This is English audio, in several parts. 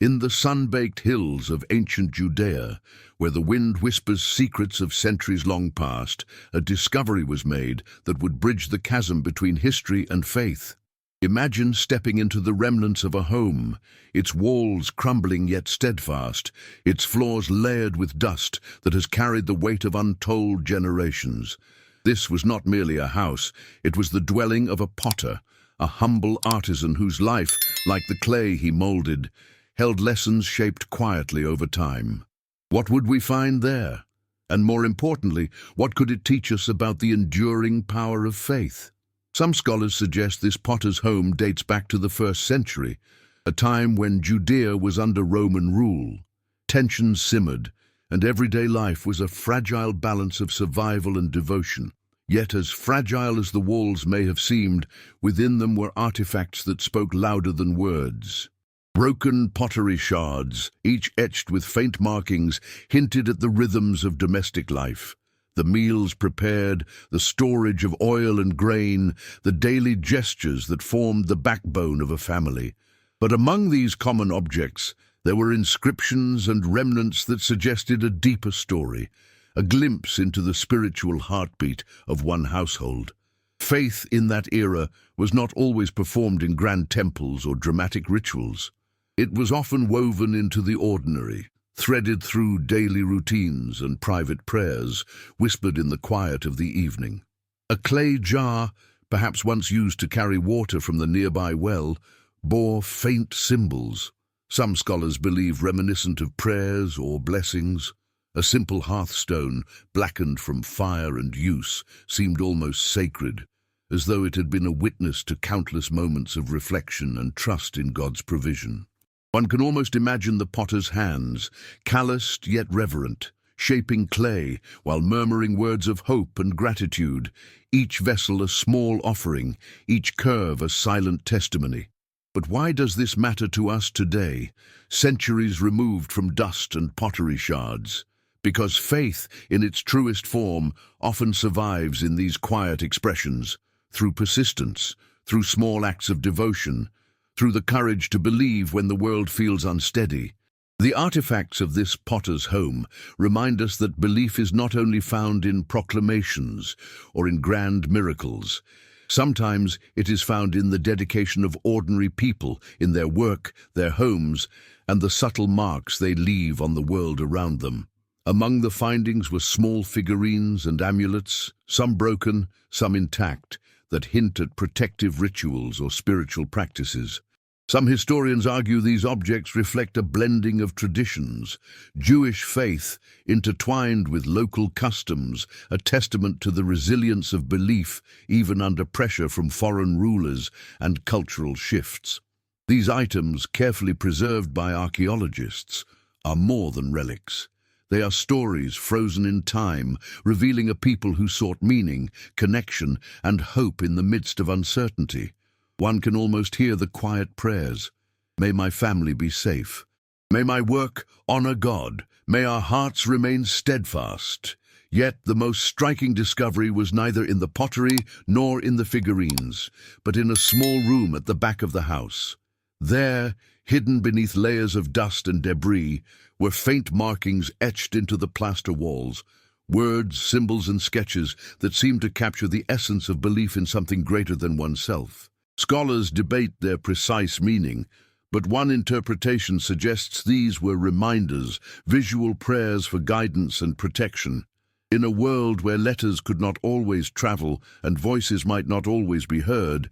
In the sun-baked hills of ancient Judea, where the wind whispers secrets of centuries long past, a discovery was made that would bridge the chasm between history and faith. Imagine stepping into the remnants of a home, its walls crumbling yet steadfast, its floors layered with dust that has carried the weight of untold generations. This was not merely a house, it was the dwelling of a potter, a humble artisan whose life, like the clay he molded, held lessons shaped quietly over time. What would we find there? And more importantly, what could it teach us about the enduring power of faith? Some scholars suggest this potter's home dates back to the 1st century, a time when Judea was under Roman rule. Tensions simmered, and everyday life was a fragile balance of survival and devotion. Yet as fragile as the walls may have seemed, within them were artifacts that spoke louder than words. Broken pottery shards, each etched with faint markings, hinted at the rhythms of domestic life. The meals prepared, the storage of oil and grain, the daily gestures that formed the backbone of a family. But among these common objects, there were inscriptions and remnants that suggested a deeper story, a glimpse into the spiritual heartbeat of one household. Faith in that era was not always performed in grand temples or dramatic rituals. It was often woven into the ordinary, threaded through daily routines and private prayers, whispered in the quiet of the evening. A clay jar, perhaps once used to carry water from the nearby well, bore faint symbols. Some scholars believe reminiscent of prayers or blessings. A simple hearthstone, blackened from fire and use, seemed almost sacred, as though it had been a witness to countless moments of reflection and trust in God's provision. One can almost imagine the potter's hands, calloused yet reverent, shaping clay while murmuring words of hope and gratitude, each vessel a small offering, each curve a silent testimony. But why does this matter to us today, centuries removed from dust and pottery shards? Because faith, in its truest form, often survives in these quiet expressions, through persistence, through small acts of devotion, through the courage to believe when the world feels unsteady. The artifacts of this potter's home remind us that belief is not only found in proclamations or in grand miracles. Sometimes it is found in the dedication of ordinary people, in their work, their homes, and the subtle marks they leave on the world around them. Among the findings were small figurines and amulets, some broken, some intact, that hint at protective rituals or spiritual practices. Some historians argue these objects reflect a blending of traditions, Jewish faith intertwined with local customs, a testament to the resilience of belief even under pressure from foreign rulers and cultural shifts. These items, carefully preserved by archaeologists, are more than relics. They are stories frozen in time, revealing a people who sought meaning, connection, and hope in the midst of uncertainty. One can almost hear the quiet prayers. May my family be safe. May my work honor God. May our hearts remain steadfast. Yet the most striking discovery was neither in the pottery nor in the figurines, but in a small room at the back of the house. There, hidden beneath layers of dust and debris, were faint markings etched into the plaster walls, words, symbols, and sketches that seemed to capture the essence of belief in something greater than oneself. Scholars debate their precise meaning, but one interpretation suggests these were reminders, visual prayers for guidance and protection. In a world where letters could not always travel and voices might not always be heard,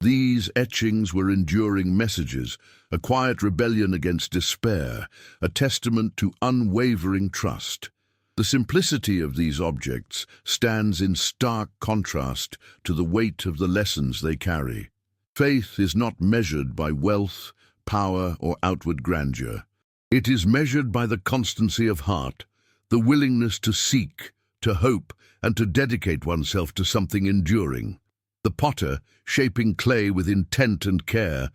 these etchings were enduring messages, a quiet rebellion against despair, a testament to unwavering trust. The simplicity of these objects stands in stark contrast to the weight of the lessons they carry. Faith is not measured by wealth, power, or outward grandeur. It is measured by the constancy of heart, the willingness to seek, to hope, and to dedicate oneself to something enduring. The potter, shaping clay with intent and care,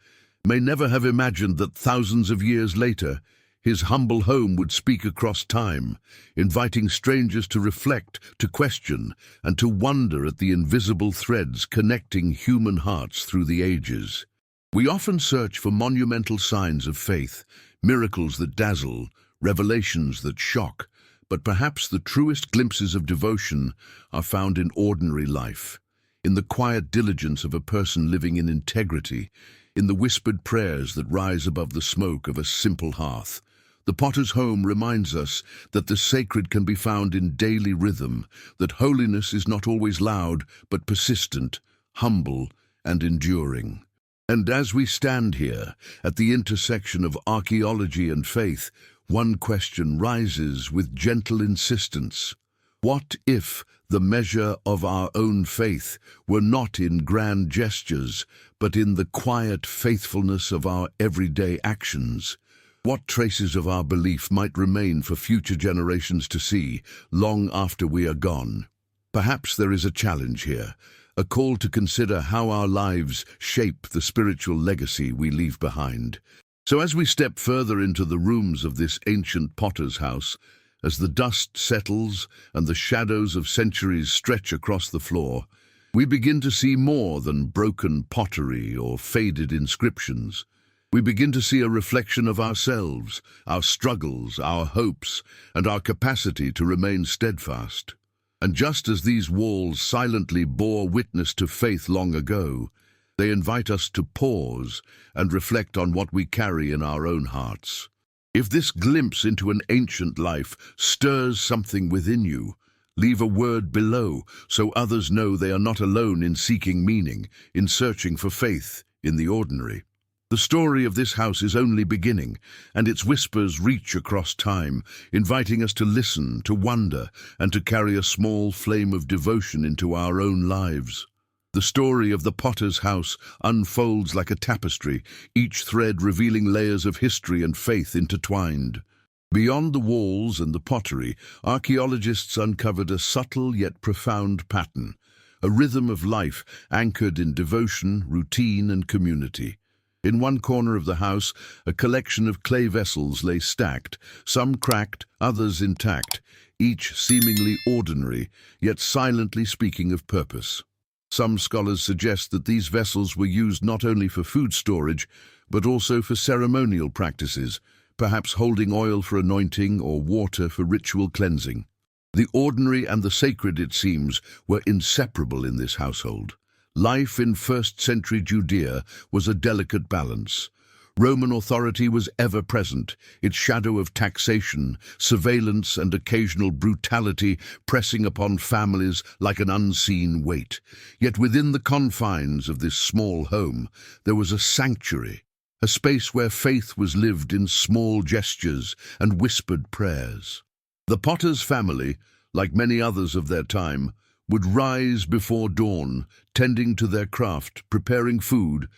may never have imagined that thousands of years later, his humble home would speak across time, inviting strangers to reflect, to question, and to wonder at the invisible threads connecting human hearts through the ages. We often search for monumental signs of faith, miracles that dazzle, revelations that shock, but perhaps the truest glimpses of devotion are found in ordinary life, in the quiet diligence of a person living in integrity, in the whispered prayers that rise above the smoke of a simple hearth. The potter's home reminds us that the sacred can be found in daily rhythm, that holiness is not always loud, but persistent, humble, and enduring. And as we stand here, at the intersection of archaeology and faith, one question rises with gentle insistence. What if the measure of our own faith were not in grand gestures, but in the quiet faithfulness of our everyday actions? What traces of our belief might remain for future generations to see, long after we are gone? Perhaps there is a challenge here, a call to consider how our lives shape the spiritual legacy we leave behind. So as we step further into the rooms of this ancient potter's house, as the dust settles and the shadows of centuries stretch across the floor, we begin to see more than broken pottery or faded inscriptions. We begin to see a reflection of ourselves, our struggles, our hopes, and our capacity to remain steadfast. And just as these walls silently bore witness to faith long ago, they invite us to pause and reflect on what we carry in our own hearts. If this glimpse into an ancient life stirs something within you, leave a word below so others know they are not alone in seeking meaning, in searching for faith in the ordinary. The story of this house is only beginning, and its whispers reach across time, inviting us to listen, to wonder, and to carry a small flame of devotion into our own lives. The story of the potter's house unfolds like a tapestry, each thread revealing layers of history and faith intertwined. Beyond the walls and the pottery, archaeologists uncovered a subtle yet profound pattern, a rhythm of life anchored in devotion, routine, and community. In one corner of the house, a collection of clay vessels lay stacked, some cracked, others intact, each seemingly ordinary, yet silently speaking of purpose. Some scholars suggest that these vessels were used not only for food storage, but also for ceremonial practices, perhaps holding oil for anointing or water for ritual cleansing. The ordinary and the sacred, it seems, were inseparable in this household. Life in first-century Judea was a delicate balance. Roman authority was ever present, its shadow of taxation, surveillance, and occasional brutality pressing upon families like an unseen weight. Yet within the confines of this small home, there was a sanctuary, a space where faith was lived in small gestures and whispered prayers. The potter's family, like many others of their time, would rise before dawn, tending to their craft, preparing food,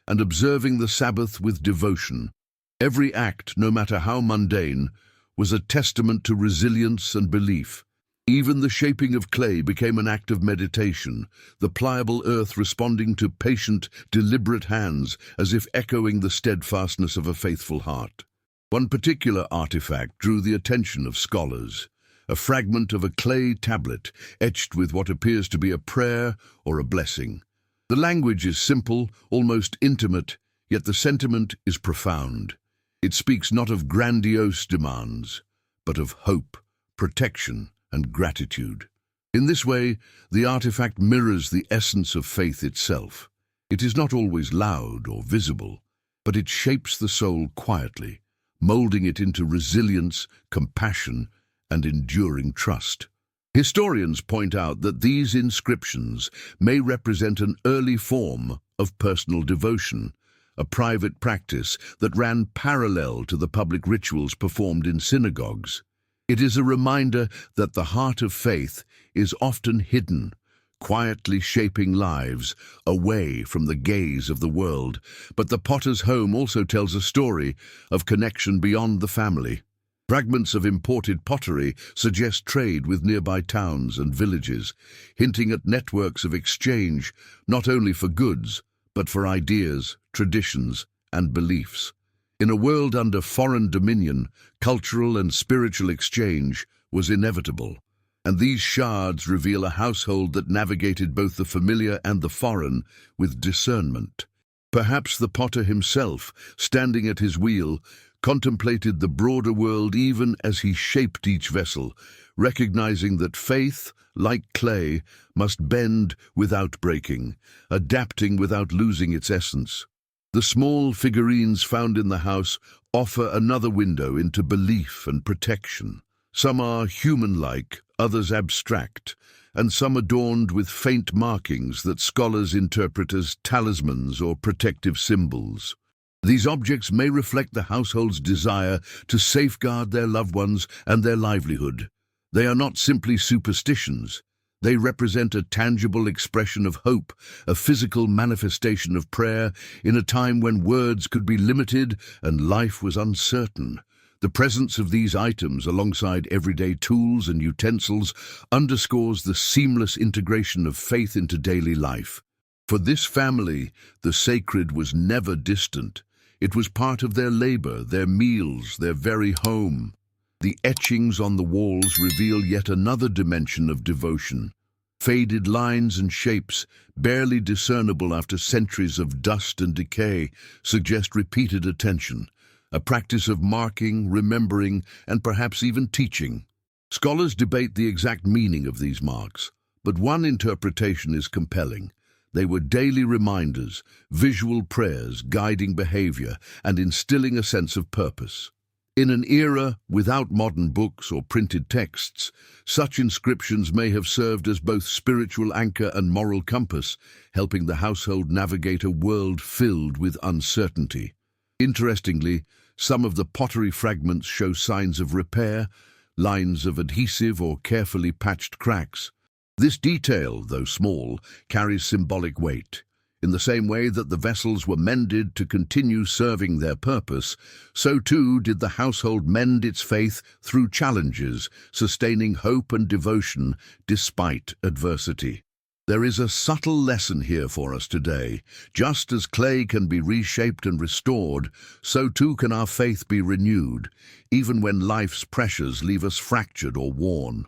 and observing the Sabbath with devotion. Every act, no matter how mundane, was a testament to resilience and belief. Even the shaping of clay became an act of meditation, the pliable earth responding to patient, deliberate hands, as if echoing the steadfastness of a faithful heart. One particular artifact drew the attention of scholars. A fragment of a clay tablet, etched with what appears to be a prayer or a blessing. The language is simple, almost intimate, yet the sentiment is profound. It speaks not of grandiose demands, but of hope, protection, and gratitude. In this way, the artifact mirrors the essence of faith itself. It is not always loud or visible, but it shapes the soul quietly, molding it into resilience, compassion, and enduring trust. Historians point out that these inscriptions may represent an early form of personal devotion, a private practice that ran parallel to the public rituals performed in synagogues. It is a reminder that the heart of faith is often hidden, quietly shaping lives away from the gaze of the world. But the potter's home also tells a story of connection beyond the family. Fragments of imported pottery suggest trade with nearby towns and villages, hinting at networks of exchange not only for goods, but for ideas, traditions, and beliefs. In a world under foreign dominion, cultural and spiritual exchange was inevitable, and these shards reveal a household that navigated both the familiar and the foreign with discernment. Perhaps the potter himself, standing at his wheel, contemplated the broader world even as he shaped each vessel, recognizing that faith, like clay, must bend without breaking, adapting without losing its essence. The small figurines found in the house offer another window into belief and protection. Some are human-like, others abstract, and some adorned with faint markings that scholars interpret as talismans or protective symbols. These objects may reflect the household's desire to safeguard their loved ones and their livelihood. They are not simply superstitions. They represent a tangible expression of hope, a physical manifestation of prayer in a time when words could be limited and life was uncertain. The presence of these items alongside everyday tools and utensils underscores the seamless integration of faith into daily life. For this family, the sacred was never distant. It was part of their labor, their meals, their very home. The etchings on the walls reveal yet another dimension of devotion. Faded lines and shapes, barely discernible after centuries of dust and decay, suggest repeated attention, a practice of marking, remembering, and perhaps even teaching. Scholars debate the exact meaning of these marks, but one interpretation is compelling. They were daily reminders, visual prayers guiding behavior and instilling a sense of purpose. In an era without modern books or printed texts, such inscriptions may have served as both spiritual anchor and moral compass, helping the household navigate a world filled with uncertainty. Interestingly, some of the pottery fragments show signs of repair, lines of adhesive or carefully patched cracks. This detail, though small, carries symbolic weight. In the same way that the vessels were mended to continue serving their purpose, so too did the household mend its faith through challenges, sustaining hope and devotion despite adversity. There is a subtle lesson here for us today. Just as clay can be reshaped and restored, so too can our faith be renewed, even when life's pressures leave us fractured or worn.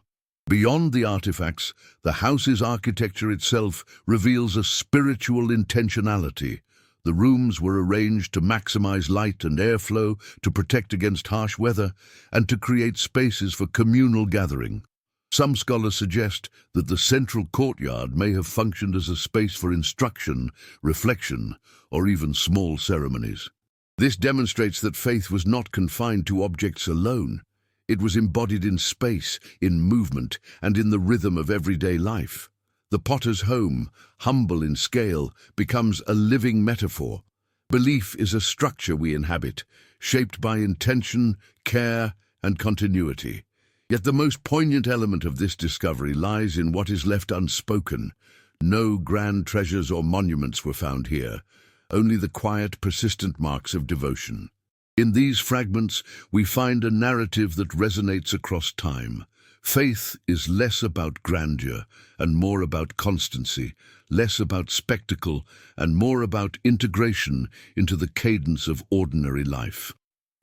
Beyond the artifacts, the house's architecture itself reveals a spiritual intentionality. The rooms were arranged to maximize light and airflow, to protect against harsh weather, and to create spaces for communal gathering. Some scholars suggest that the central courtyard may have functioned as a space for instruction, reflection, or even small ceremonies. This demonstrates that faith was not confined to objects alone. It was embodied in space, in movement, and in the rhythm of everyday life. The potter's home, humble in scale, becomes a living metaphor. Belief is a structure we inhabit, shaped by intention, care, and continuity. Yet the most poignant element of this discovery lies in what is left unspoken. No grand treasures or monuments were found here, only the quiet, persistent marks of devotion. In these fragments, we find a narrative that resonates across time. Faith is less about grandeur and more about constancy, less about spectacle and more about integration into the cadence of ordinary life.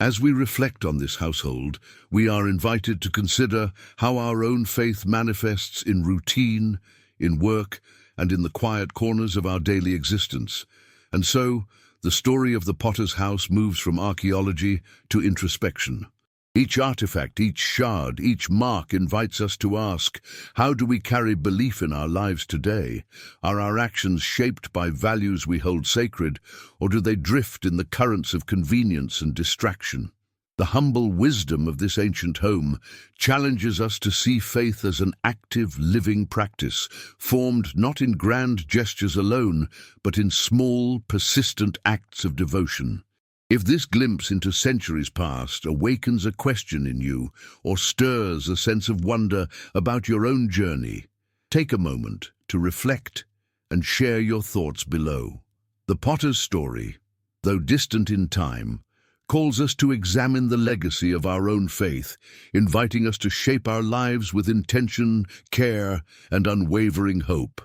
As we reflect on this household, we are invited to consider how our own faith manifests in routine, in work, and in the quiet corners of our daily existence. And so, the story of the potter's house moves from archaeology to introspection. Each artifact, each shard, each mark invites us to ask, how do we carry belief in our lives today? Are our actions shaped by values we hold sacred, or do they drift in the currents of convenience and distraction? The humble wisdom of this ancient home challenges us to see faith as an active, living practice, formed not in grand gestures alone, but in small, persistent acts of devotion. If this glimpse into centuries past awakens a question in you or stirs a sense of wonder about your own journey, take a moment to reflect and share your thoughts below. The potter's story, though distant in time, calls us to examine the legacy of our own faith, inviting us to shape our lives with intention, care, and unwavering hope.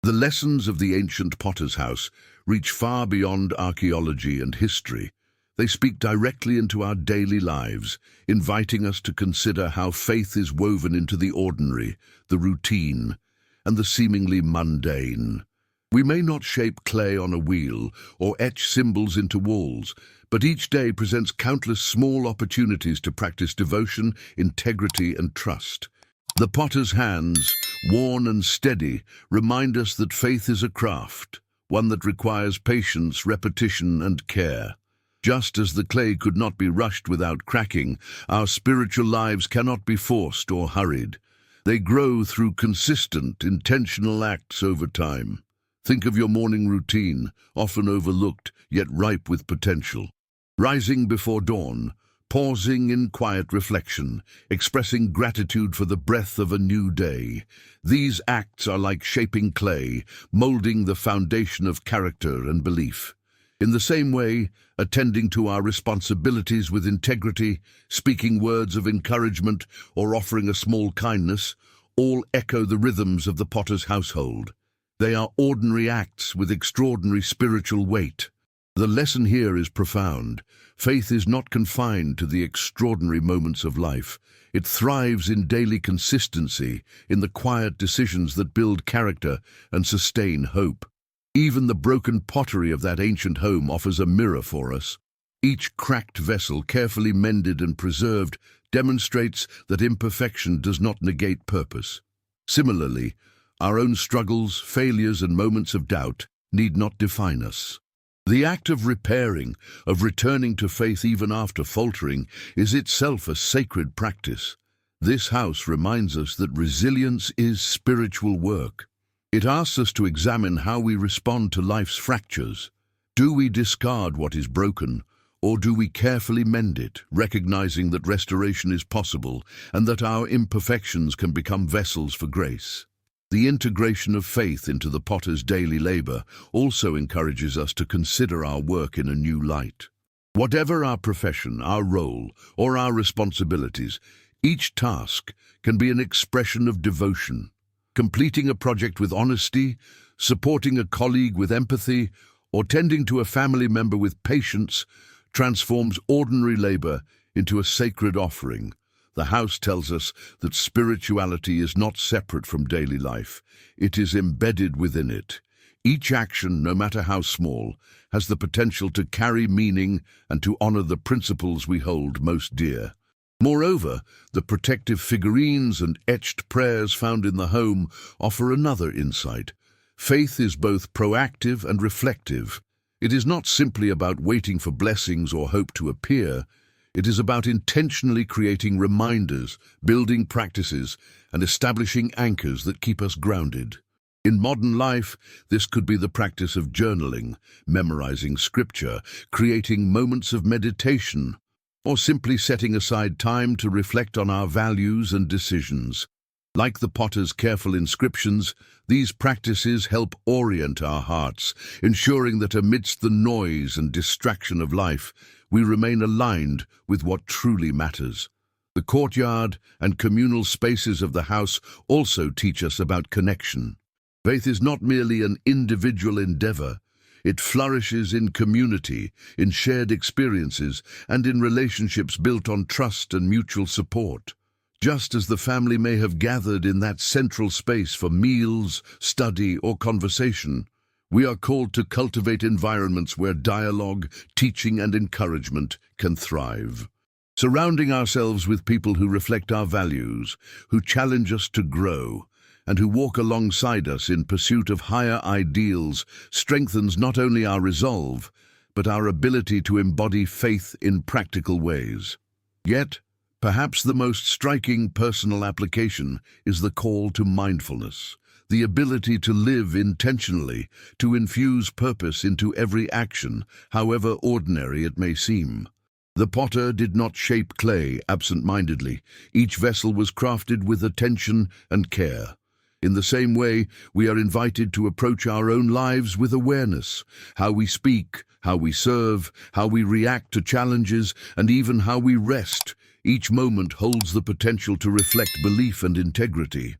The lessons of the ancient potter's house reach far beyond archaeology and history. They speak directly into our daily lives, inviting us to consider how faith is woven into the ordinary, the routine, and the seemingly mundane. We may not shape clay on a wheel or etch symbols into walls, but each day presents countless small opportunities to practice devotion, integrity, and trust. The potter's hands, worn and steady, remind us that faith is a craft, one that requires patience, repetition, and care. Just as the clay could not be rushed without cracking, our spiritual lives cannot be forced or hurried. They grow through consistent, intentional acts over time. Think of your morning routine, often overlooked, yet ripe with potential. Rising before dawn, pausing in quiet reflection, expressing gratitude for the breath of a new day. These acts are like shaping clay, molding the foundation of character and belief. In the same way, attending to our responsibilities with integrity, speaking words of encouragement, or offering a small kindness, all echo the rhythms of the potter's household. They are ordinary acts with extraordinary spiritual weight. The lesson here is profound. Faith is not confined to the extraordinary moments of life. It thrives in daily consistency, in the quiet decisions that build character and sustain hope. Even the broken pottery of that ancient home offers a mirror for us. Each cracked vessel, carefully mended and preserved, demonstrates that imperfection does not negate purpose. Similarly, our own struggles, failures, and moments of doubt need not define us. The act of repairing, of returning to faith even after faltering, is itself a sacred practice. This house reminds us that resilience is spiritual work. It asks us to examine how we respond to life's fractures. Do we discard what is broken, or do we carefully mend it, recognizing that restoration is possible and that our imperfections can become vessels for grace? The integration of faith into the potter's daily labor also encourages us to consider our work in a new light. Whatever our profession, our role, or our responsibilities, each task can be an expression of devotion. Completing a project with honesty, supporting a colleague with empathy, or tending to a family member with patience transforms ordinary labor into a sacred offering. The house tells us that spirituality is not separate from daily life. It is embedded within it. Each action, no matter how small, has the potential to carry meaning and to honor the principles we hold most dear. Moreover, the protective figurines and etched prayers found in the home offer another insight. Faith is both proactive and reflective. It is not simply about waiting for blessings or hope to appear. It is about intentionally creating reminders, building practices, and establishing anchors that keep us grounded. In modern life, this could be the practice of journaling, memorizing scripture, creating moments of meditation, or simply setting aside time to reflect on our values and decisions. Like the potter's careful inscriptions, these practices help orient our hearts, ensuring that amidst the noise and distraction of life, we remain aligned with what truly matters. The courtyard and communal spaces of the house also teach us about connection. Faith is not merely an individual endeavor. It flourishes in community, in shared experiences, and in relationships built on trust and mutual support. Just as the family may have gathered in that central space for meals, study, or conversation, we are called to cultivate environments where dialogue, teaching, and encouragement can thrive. Surrounding ourselves with people who reflect our values, who challenge us to grow, and who walk alongside us in pursuit of higher ideals strengthens not only our resolve, but our ability to embody faith in practical ways. Yet, perhaps the most striking personal application is the call to mindfulness, the ability to live intentionally, to infuse purpose into every action, however ordinary it may seem. The potter did not shape clay absent-mindedly. Each vessel was crafted with attention and care. In the same way, we are invited to approach our own lives with awareness, how we speak, how we serve, how we react to challenges, and even how we rest. Each moment holds the potential to reflect belief and integrity.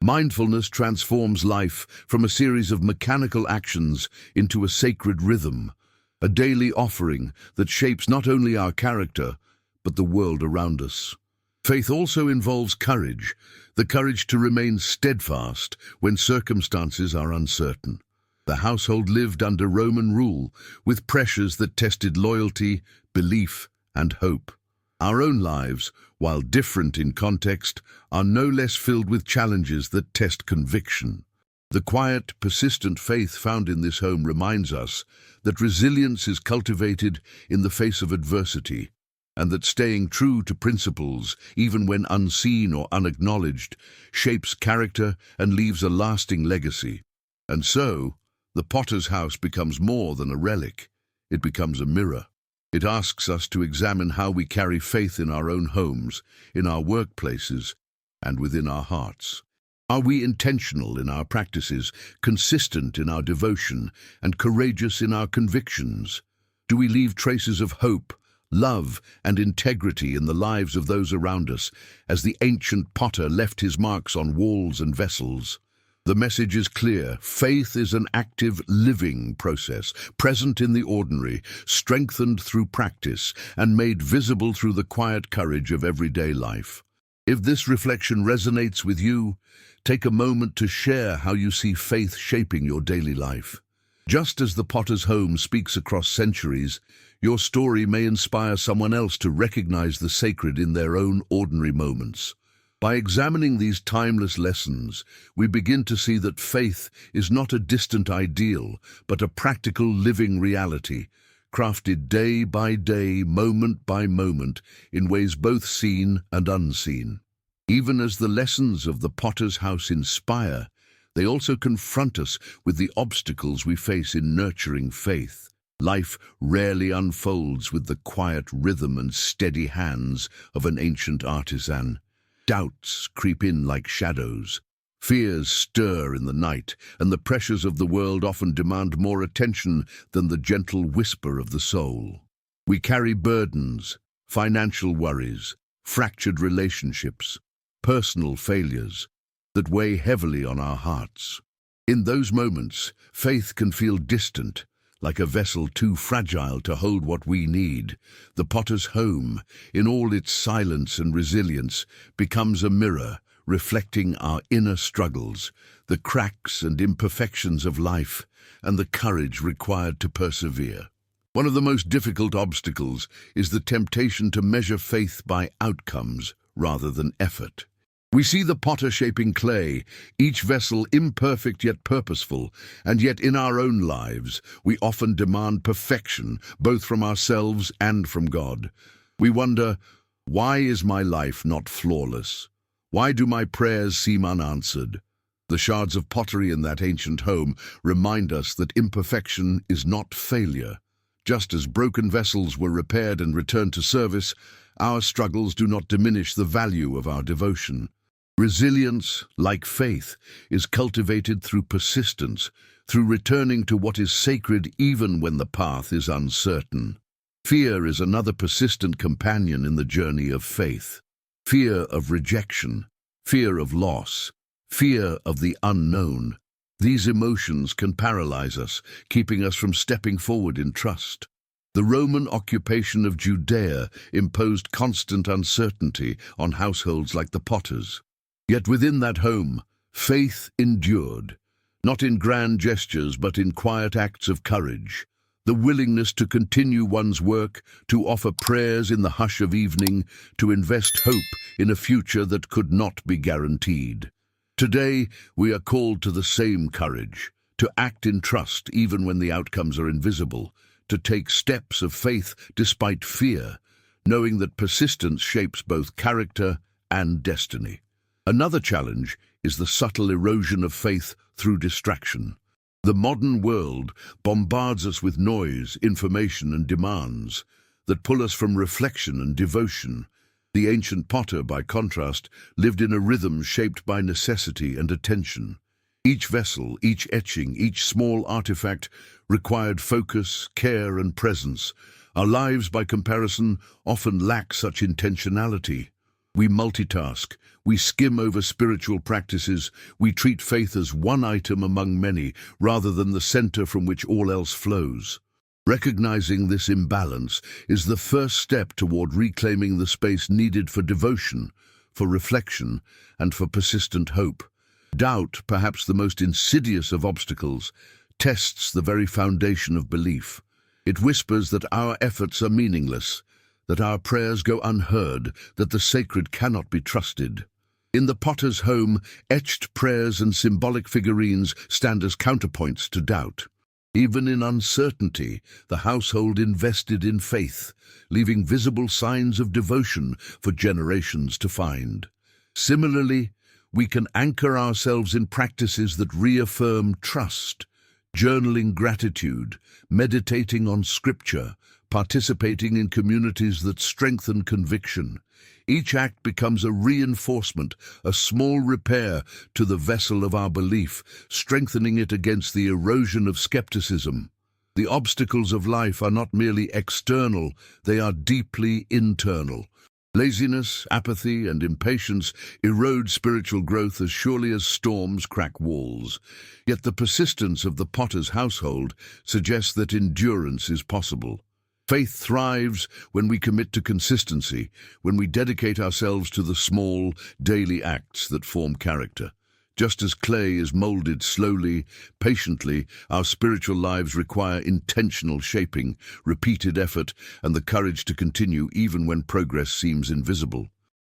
Mindfulness transforms life from a series of mechanical actions into a sacred rhythm, a daily offering that shapes not only our character, but the world around us. Faith also involves courage, the courage to remain steadfast when circumstances are uncertain. The household lived under Roman rule, with pressures that tested loyalty, belief, and hope. Our own lives, while different in context, are no less filled with challenges that test conviction. The quiet, persistent faith found in this home reminds us that resilience is cultivated in the face of adversity, and that staying true to principles, even when unseen or unacknowledged, shapes character and leaves a lasting legacy. And so, the potter's house becomes more than a relic. It becomes a mirror. It asks us to examine how we carry faith in our own homes, in our workplaces, and within our hearts. Are we intentional in our practices, consistent in our devotion, and courageous in our convictions? Do we leave traces of hope, love, and integrity in the lives of those around us, as the ancient potter left his marks on walls and vessels? The message is clear. Faith is an active, living process, present in the ordinary, strengthened through practice, and made visible through the quiet courage of everyday life. If this reflection resonates with you, take a moment to share how you see faith shaping your daily life. Just as the potter's home speaks across centuries, your story may inspire someone else to recognize the sacred in their own ordinary moments. By examining these timeless lessons, we begin to see that faith is not a distant ideal, but a practical living reality, crafted day by day, moment by moment, in ways both seen and unseen. Even as the lessons of the potter's house inspire, they also confront us with the obstacles we face in nurturing faith. Life rarely unfolds with the quiet rhythm and steady hands of an ancient artisan. Doubts creep in like shadows. Fears stir in the night, and the pressures of the world often demand more attention than the gentle whisper of the soul. We carry burdens, financial worries, fractured relationships, personal failures that weigh heavily on our hearts. In those moments, faith can feel distant, like a vessel too fragile to hold what we need. The potter's home, in all its silence and resilience, becomes a mirror, reflecting our inner struggles, the cracks and imperfections of life, and the courage required to persevere. One of the most difficult obstacles is the temptation to measure faith by outcomes rather than effort. We see the potter shaping clay, each vessel imperfect yet purposeful, and yet in our own lives we often demand perfection, both from ourselves and from God. We wonder, why is my life not flawless? Why do my prayers seem unanswered? The shards of pottery in that ancient home remind us that imperfection is not failure. Just as broken vessels were repaired and returned to service, our struggles do not diminish the value of our devotion. Resilience, like faith, is cultivated through persistence, through returning to what is sacred even when the path is uncertain. Fear is another persistent companion in the journey of faith. Fear of rejection, fear of loss, fear of the unknown. These emotions can paralyze us, keeping us from stepping forward in trust. The Roman occupation of Judea imposed constant uncertainty on households like the potter's. Yet within that home, faith endured, not in grand gestures but in quiet acts of courage. The willingness to continue one's work, to offer prayers in the hush of evening, to invest hope in a future that could not be guaranteed. Today, we are called to the same courage, to act in trust even when the outcomes are invisible, to take steps of faith despite fear, knowing that persistence shapes both character and destiny. Another challenge is the subtle erosion of faith through distraction. The modern world bombards us with noise, information, and demands that pull us from reflection and devotion. The ancient potter, by contrast, lived in a rhythm shaped by necessity and attention. Each vessel, each etching, each small artifact required focus, care, and presence. Our lives, by comparison, often lack such intentionality. We multitask, we skim over spiritual practices, we treat faith as one item among many, rather than the center from which all else flows. Recognizing this imbalance is the first step toward reclaiming the space needed for devotion, for reflection, and for persistent hope. Doubt, perhaps the most insidious of obstacles, tests the very foundation of belief. It whispers that our efforts are meaningless, that our prayers go unheard, that the sacred cannot be trusted. In the potter's home, etched prayers and symbolic figurines stand as counterpoints to doubt. Even in uncertainty, the household invested in faith, leaving visible signs of devotion for generations to find. Similarly, we can anchor ourselves in practices that reaffirm trust, journaling gratitude, meditating on scripture, participating in communities that strengthen conviction. Each act becomes a reinforcement, a small repair to the vessel of our belief, strengthening it against the erosion of skepticism. The obstacles of life are not merely external, they are deeply internal. Laziness, apathy, and impatience erode spiritual growth as surely as storms crack walls. Yet the persistence of the potter's household suggests that endurance is possible. Faith thrives when we commit to consistency, when we dedicate ourselves to the small, daily acts that form character. Just as clay is molded slowly, patiently, our spiritual lives require intentional shaping, repeated effort, and the courage to continue even when progress seems invisible.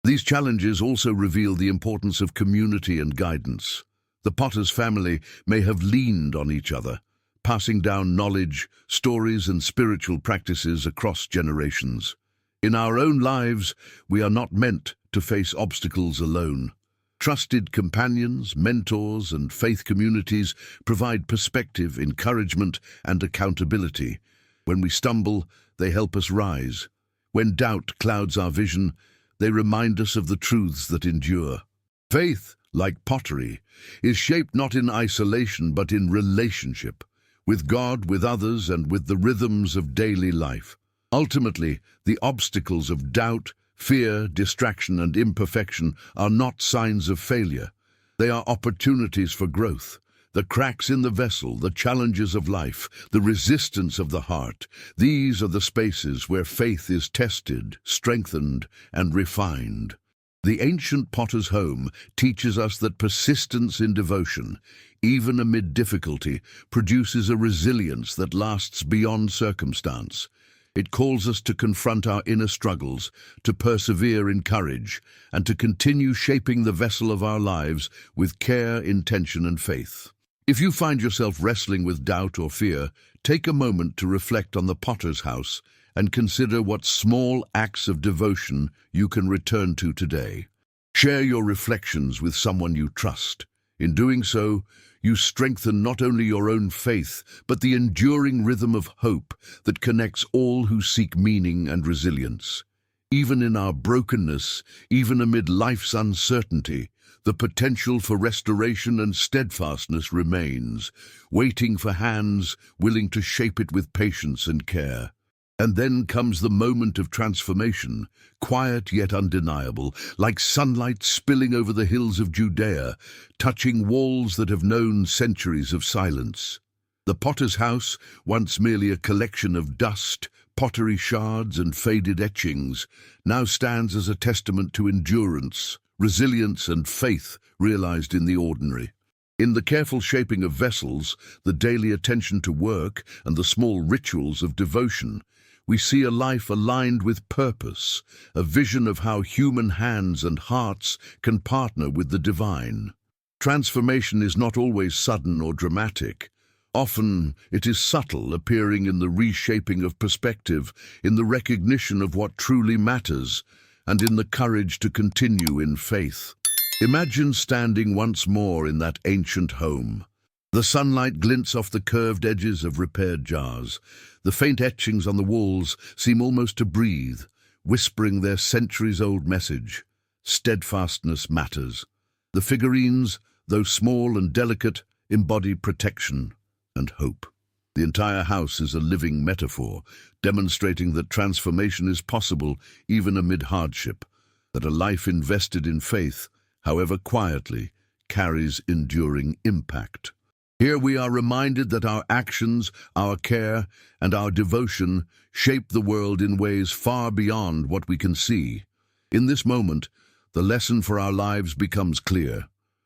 These challenges also reveal the importance of community and guidance. The potter's family may have leaned on each other, passing down knowledge, stories, and spiritual practices across generations. In our own lives, we are not meant to face obstacles alone. Trusted companions, mentors, and faith communities provide perspective, encouragement, and accountability. When we stumble, they help us rise. When doubt clouds our vision, they remind us of the truths that endure. Faith, like pottery, is shaped not in isolation but in relationship, with God, with others, and with the rhythms of daily life. Ultimately, the obstacles of doubt, fear, distraction, and imperfection are not signs of failure. They are opportunities for growth. The cracks in the vessel, the challenges of life, the resistance of the heart, these are the spaces where faith is tested, strengthened, and refined. The ancient potter's home teaches us that persistence in devotion, even amid difficulty, produces a resilience that lasts beyond circumstance. It calls us to confront our inner struggles, to persevere in courage, and to continue shaping the vessel of our lives with care, intention, and faith. If you find yourself wrestling with doubt or fear, take a moment to reflect on the potter's house and consider what small acts of devotion you can return to today. Share your reflections with someone you trust. In doing so, you strengthen not only your own faith, but the enduring rhythm of hope that connects all who seek meaning and resilience. Even in our brokenness, even amid life's uncertainty, the potential for restoration and steadfastness remains, waiting for hands willing to shape it with patience and care. And then comes the moment of transformation, quiet yet undeniable, like sunlight spilling over the hills of Judea, touching walls that have known centuries of silence. The potter's house, once merely a collection of dust, pottery shards, and faded etchings, now stands as a testament to endurance, resilience, and faith realized in the ordinary. In the careful shaping of vessels, the daily attention to work, and the small rituals of devotion, we see a life aligned with purpose, a vision of how human hands and hearts can partner with the divine. Transformation is not always sudden or dramatic. Often it is subtle, appearing in the reshaping of perspective, in the recognition of what truly matters, and in the courage to continue in faith. Imagine standing once more in that ancient home. The sunlight glints off the curved edges of repaired jars. The faint etchings on the walls seem almost to breathe, whispering their centuries-old message. Steadfastness matters. The figurines, though small and delicate, embody protection and hope. The entire house is a living metaphor, demonstrating that transformation is possible even amid hardship, that a life invested in faith, however quietly, carries enduring impact. Here we are reminded that our actions, our care, and our devotion shape the world in ways far beyond what we can see. In this moment, the lesson for our lives becomes clear.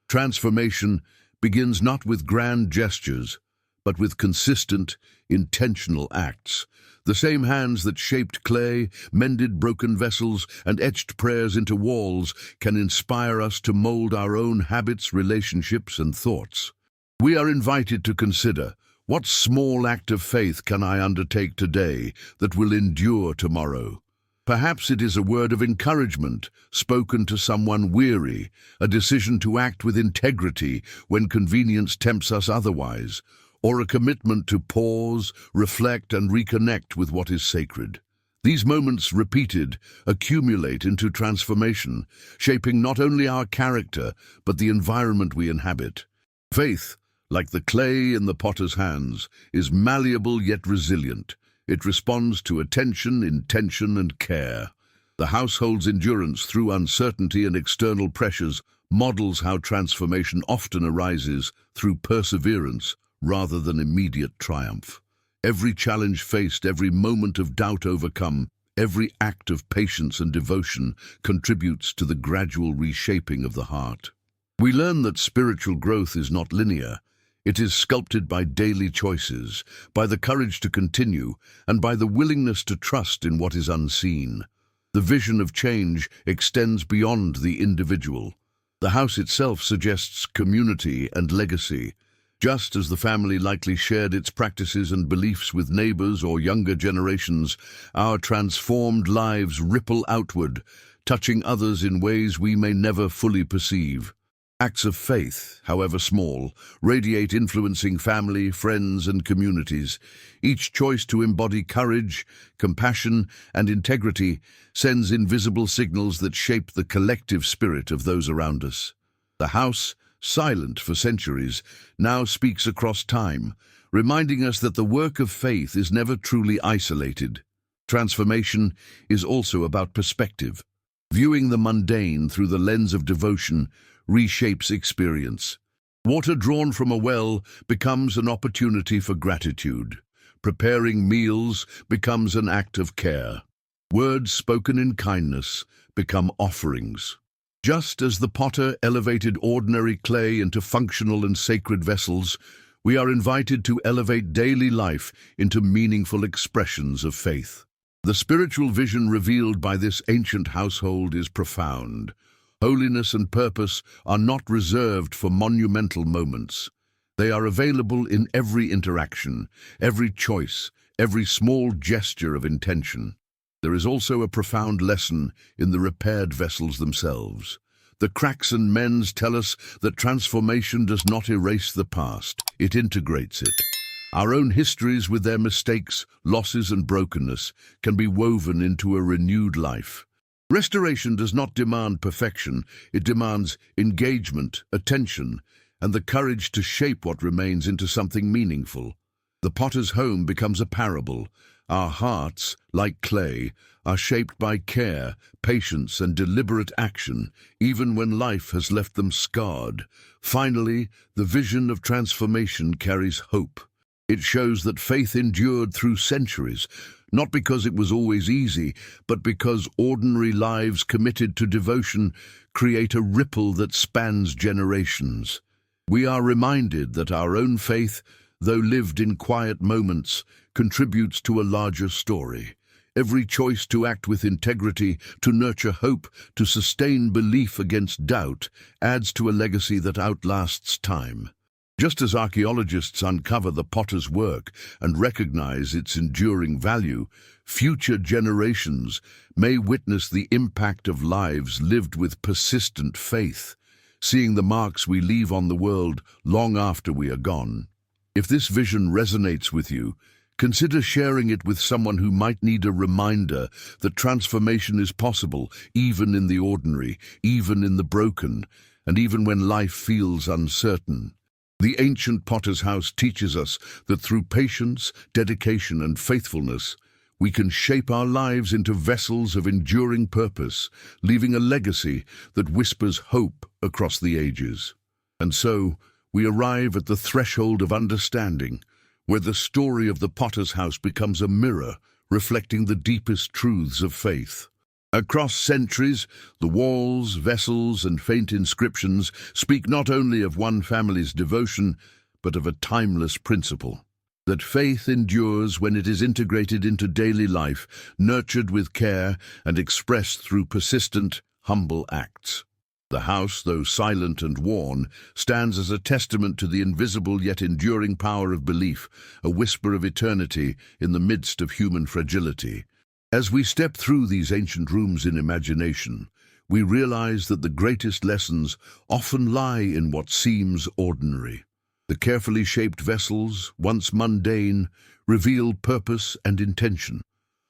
Transformation begins not with grand gestures, but with consistent, intentional acts. The same hands that shaped clay, mended broken vessels, and etched prayers into walls can inspire us to mold our own habits, relationships, and thoughts. We are invited to consider, what small act of faith can I undertake today that will endure tomorrow? Perhaps it is a word of encouragement spoken to someone weary, a decision to act with integrity when convenience tempts us otherwise, or a commitment to pause, reflect, and reconnect with what is sacred. These moments, repeated, accumulate into transformation, shaping not only our character, but the environment we inhabit. Faith, like the clay in the potter's hands, is malleable yet resilient. It responds to attention, intention, and care. The household's endurance through uncertainty and external pressures models how transformation often arises through perseverance rather than immediate triumph. Every challenge faced, every moment of doubt overcome, every act of patience and devotion contributes to the gradual reshaping of the heart. We learn that spiritual growth is not linear. It is sculpted by daily choices, by the courage to continue, and by the willingness to trust in what is unseen. The vision of change extends beyond the individual. The house itself suggests community and legacy. Just as the family likely shared its practices and beliefs with neighbors or younger generations, our transformed lives ripple outward, touching others in ways we may never fully perceive. Acts of faith, however small, radiate, influencing family, friends, and communities. Each choice to embody courage, compassion, and integrity sends invisible signals that shape the collective spirit of those around us. The house, silent for centuries, now speaks across time, reminding us that the work of faith is never truly isolated. Transformation is also about perspective. Viewing the mundane through the lens of devotion reshapes experience. Water drawn from a well becomes an opportunity for gratitude. Preparing meals becomes an act of care. Words spoken in kindness become offerings. Just as the potter elevated ordinary clay into functional and sacred vessels, we are invited to elevate daily life into meaningful expressions of faith. The spiritual vision revealed by this ancient household is profound. Holiness and purpose are not reserved for monumental moments. They are available in every interaction, every choice, every small gesture of intention. There is also a profound lesson in the repaired vessels themselves. The cracks and mends tell us that transformation does not erase the past, it integrates it. Our own histories, with their mistakes, losses, and brokenness, can be woven into a renewed life. Restoration does not demand perfection, it demands engagement, attention, and the courage to shape what remains into something meaningful. The potter's home becomes a parable. Our hearts, like clay, are shaped by care, patience, and deliberate action, even when life has left them scarred. Finally, the vision of transformation carries hope. It shows that faith endured through centuries, not because it was always easy, but because ordinary lives committed to devotion create a ripple that spans generations. We are reminded that our own faith, though lived in quiet moments, contributes to a larger story. Every choice to act with integrity, to nurture hope, to sustain belief against doubt, adds to a legacy that outlasts time. Just as archaeologists uncover the potter's work and recognize its enduring value, future generations may witness the impact of lives lived with persistent faith, seeing the marks we leave on the world long after we are gone. If this vision resonates with you, consider sharing it with someone who might need a reminder that transformation is possible, even in the ordinary, even in the broken, and even when life feels uncertain. The ancient potter's house teaches us that through patience, dedication, and faithfulness, we can shape our lives into vessels of enduring purpose, leaving a legacy that whispers hope across the ages. And so, we arrive at the threshold of understanding, where the story of the potter's house becomes a mirror reflecting the deepest truths of faith. Across centuries, the walls, vessels, and faint inscriptions speak not only of one family's devotion, but of a timeless principle. That faith endures when it is integrated into daily life, nurtured with care and expressed through persistent, humble acts. The house, though silent and worn, stands as a testament to the invisible yet enduring power of belief, a whisper of eternity in the midst of human fragility. As we step through these ancient rooms in imagination, we realize that the greatest lessons often lie in what seems ordinary. The carefully shaped vessels, once mundane, reveal purpose and intention.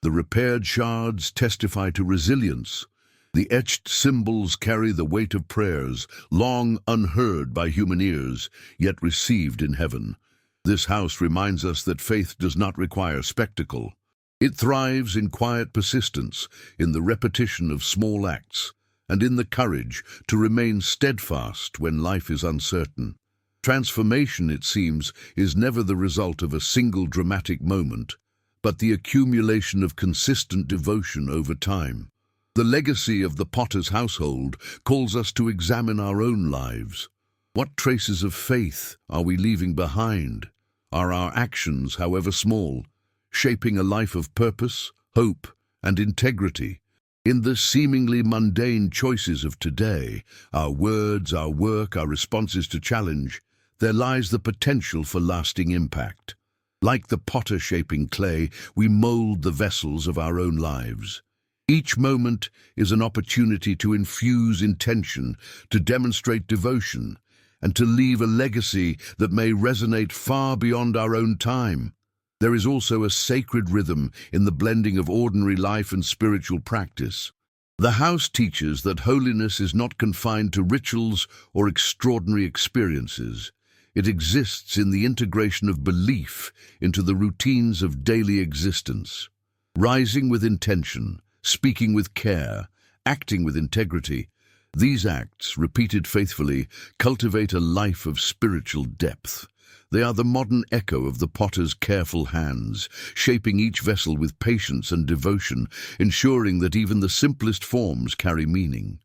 The repaired shards testify to resilience. The etched symbols carry the weight of prayers, long unheard by human ears, yet received in heaven. This house reminds us that faith does not require spectacle. It thrives in quiet persistence, in the repetition of small acts, and in the courage to remain steadfast when life is uncertain. Transformation, it seems, is never the result of a single dramatic moment, but the accumulation of consistent devotion over time. The legacy of the potter's household calls us to examine our own lives. What traces of faith are we leaving behind? Are our actions, however small, shaping a life of purpose, hope, and integrity? In the seemingly mundane choices of today, our words, our work, our responses to challenge, there lies the potential for lasting impact. Like the potter shaping clay, we mold the vessels of our own lives. Each moment is an opportunity to infuse intention, to demonstrate devotion, and to leave a legacy that may resonate far beyond our own time. There is also a sacred rhythm in the blending of ordinary life and spiritual practice. The house teaches that holiness is not confined to rituals or extraordinary experiences. It exists in the integration of belief into the routines of daily existence. Rising with intention, speaking with care, acting with integrity, these acts, repeated faithfully, cultivate a life of spiritual depth. They are the modern echo of the potter's careful hands, shaping each vessel with patience and devotion, ensuring that even the simplest forms carry meaning.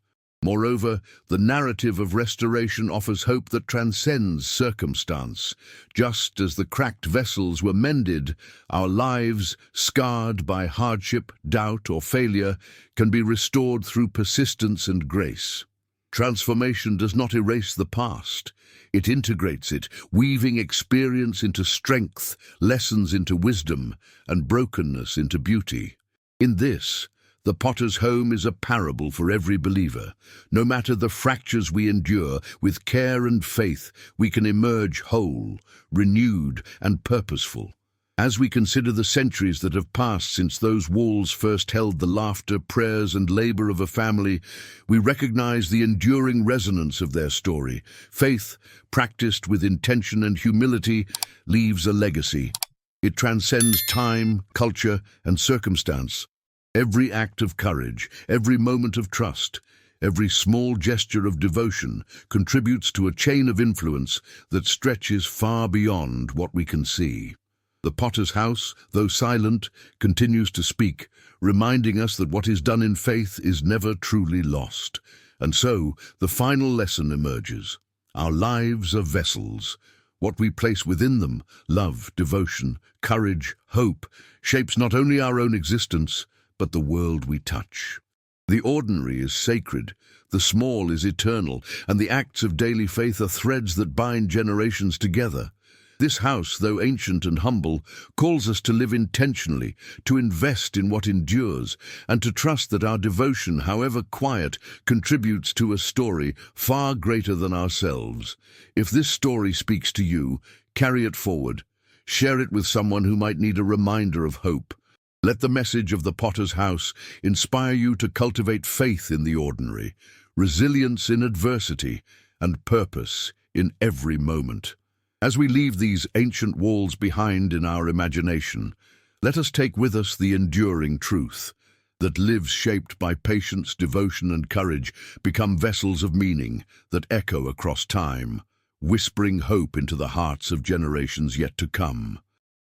Moreover, the narrative of restoration offers hope that transcends circumstance. Just as the cracked vessels were mended, our lives, scarred by hardship, doubt, or failure, can be restored through persistence and grace. Transformation does not erase the past. It integrates it, weaving experience into strength, lessons into wisdom, and brokenness into beauty. In this, the potter's home is a parable for every believer. No matter the fractures we endure, with care and faith, we can emerge whole, renewed, and purposeful. As we consider the centuries that have passed since those walls first held the laughter, prayers, and labor of a family, we recognize the enduring resonance of their story. Faith, practiced with intention and humility, leaves a legacy. It transcends time, culture, and circumstance. Every act of courage, every moment of trust, every small gesture of devotion contributes to a chain of influence that stretches far beyond what we can see. The potter's house, though silent, continues to speak, reminding us that what is done in faith is never truly lost. And so, the final lesson emerges. Our lives are vessels. What we place within them, love, devotion, courage, hope, shapes not only our own existence, but the world we touch. The ordinary is sacred, the small is eternal, and the acts of daily faith are threads that bind generations together. This house, though ancient and humble, calls us to live intentionally, to invest in what endures, and to trust that our devotion, however quiet, contributes to a story far greater than ourselves. If this story speaks to you, carry it forward. Share it with someone who might need a reminder of hope. Let the message of the potter's house inspire you to cultivate faith in the ordinary, resilience in adversity, and purpose in every moment. As we leave these ancient walls behind in our imagination, let us take with us the enduring truth that lives shaped by patience, devotion, and courage become vessels of meaning that echo across time, whispering hope into the hearts of generations yet to come.